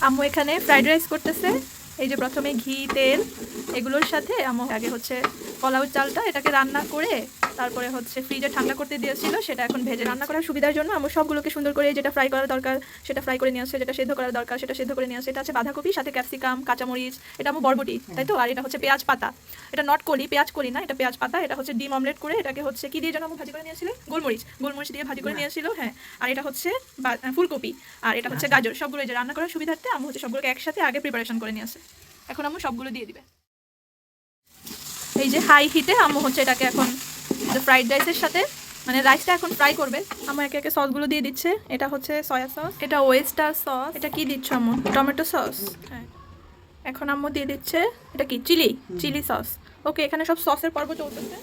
আম্মু এখানে fried rice করতেছে। এই যে প্রথমে ঘি তেল এগুলোর সাথে আম্মু আগে হচ্ছে পোলাও চালটা এটাকে রান্না করে তারপরে হচ্ছে ফ্রিজে ঠান্ডা করতে দিয়েছিল, সেটা এখন ভেজে রান্না করার সুবিধার জন্য আম্মু সবগুলোকে সুন্দর করে যেটা ফ্রাই করা দরকার সেটা ফ্রাই করে নিয়ে আসছে, যেটা সেদ্ধ করা দরকার সেটা সেদ্ধ করে নিয়ে আসছে। এটা আছে বাঁধাকপি সাথে ক্যাপসিকাম কাঁচামরিচ, এটা আম্মু বরবটি তাই তো, আর এটা হচ্ছে পেঁয়াজ পাতা, এটা নট করি পেঁয়াজ করি না, এটা পেঁয়াজ পাতা। এটা হচ্ছে ডিম অমলেট করে এটাকে হচ্ছে কি দিয়ে যেন আম্মু ভাজি করে নিয়েছিল, গোলমরিচ দিয়ে ভাজি করে নিয়েছিল। হ্যাঁ, আর এটা হচ্ছে ফুলকপি, আর এটা হচ্ছে গাজর। সবগুলো যে রান্না করার সুবিধার্থে আম্মু হচ্ছে সবগুলোকে একসাথে আগে প্রিপারেশন করে নিয়ে আসে। এখন আম্মু সবগুলো দিয়ে দিবে। এই যে হাই হিটে আম্মু হচ্ছে এটাকে এখন ফ্রাইড রাইসের সাথে মানে রাইসটা এখন ফ্রাই করবে। আম্মু একে একে সসগুলো দিয়ে দিচ্ছে। এটা হচ্ছে সয়া সস, এটা ওয়েস্টার সস, এটা কি দিচ্ছ আম্মু? Tomato sauce. হ্যাঁ, এখন আম্মু দিয়ে দিচ্ছে এটা কি চিলি সস। ওকে, এখানে সব সসের পর্ব চলতেছে।